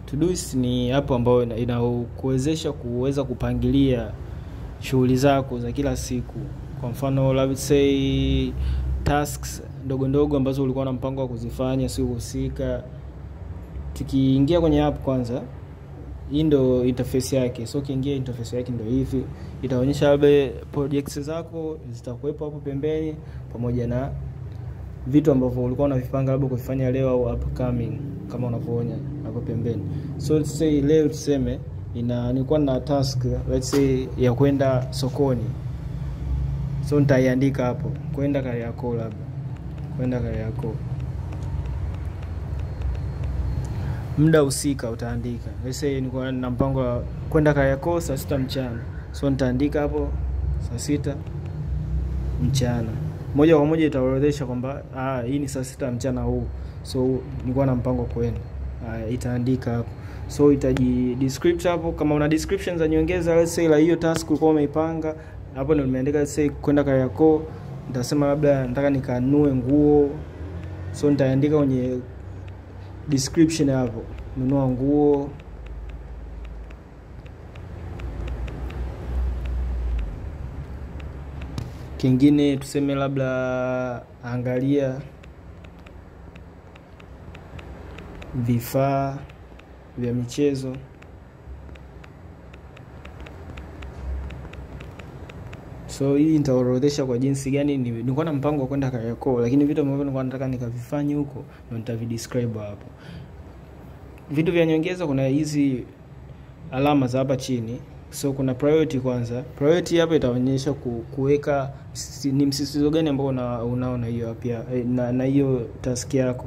Todoist ni hapo ambayo inakuwezesha kuweza kupangilia shughuli zako za kila siku. Kwa mfano, let's say tasks ndogo ndogo ambazo ulikuwa na mpango wa kuzifanya siku husika. Tukiingia kwenye app kwanza, hii ndio interface yake. So ukiingia interface yake ndio hivi, itaonyesha labda projects zako zitakuwepo hapo pembeni pamoja na vitu ambavyo ulikuwa unavipanga labda kufanya leo au upcoming kama unavyoona hapo pembeni. So let's say leo tuseme nilikuwa na task, let's say ya kwenda sokoni. So nitaiandika hapo, kwenda Kariakoo labda. Kwenda Kariakoo. Muda husika utaandika. Let's say nilikuwa na mpango wa kwenda Kariakoo saa 6 mchana. So nitaandika hapo saa 6 mchana. Moja kwa moja itaorodhesha kwamba hii ni saa 6 mchana huu. So nilikuwa na mpango kwenda. Itaandika hapo. So itaji descript hapo kama una description za nyongeza, let's say la hiyo task ulikuwa umeipanga. Hapo ndio nimeandika let's say kwenda Kariakoo. Nitasema labda nataka nikanunue nguo. So nitaandika kwenye description hapo, nunua nguo. Kingine tuseme labda angalia vifaa vya michezo. So hii nitaorodhesha kwa jinsi gani nilikuwa na mpango wa kwenda Kariakoo, lakini vitu ambavyo nilikuwa nataka nikavifanye huko ndio nitavidescribe hapo. Vitu vya nyongeza kuna hizi alama za hapa chini. So kuna priority kwanza. Priority hapa itaonyesha kuweka ni msisitizo gani ambao unaona hiyo pia na hiyo task yako.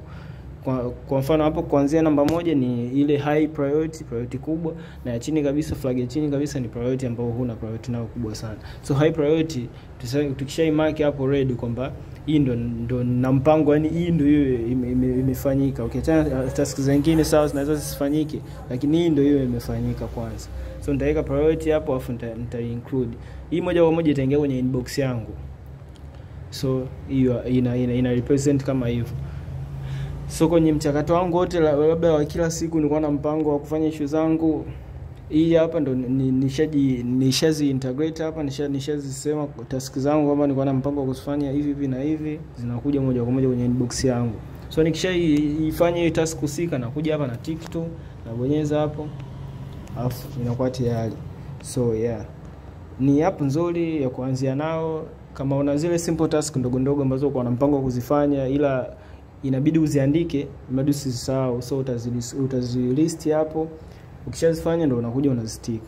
Kwa mfano hapo kuanzia namba 1 ni ile high priority kubwa, na ya chini kabisa, flag ya chini kabisa ni priority ambayo huna priority nayo kubwa sana. So high priority tukishaimark hapo red kwamba hii ndo na mpango, yani hii ndio hiyo imefanyika. Okay, tena tasks zingine sawa zinaweza zisifanyike, lakini hii ndio hiyo imefanyika kwanza. So nitaweka priority hapo afu nita-include. Hii moja kwa moja itaingia kwenye inbox yangu. So hiyo ina represent kama hivyo. So kwenye mchakato wangu wote labda wa kila siku nilikuwa na mpango wa kufanya issue zangu. Hii hapa ndo nishazi integrate hapa, nishazisema task zangu kama nilikuwa na mpango wa kufanya hivi na hivi, zinakuja moja kwa moja kwenye inbox yangu. So nikishaifanya hii task husika na kuja hapa na tick tu na bonyeza hapo, alafu inakuwa tayari. So yeah, ni app nzuri ya kuanzia nao kama una zile simple task ndogo ndogo ambazo uko na mpango wa kuzifanya ila inabidi uziandike, bado usisahau. So utazilist hapo, ukishazifanya ndio unakuja unazistick.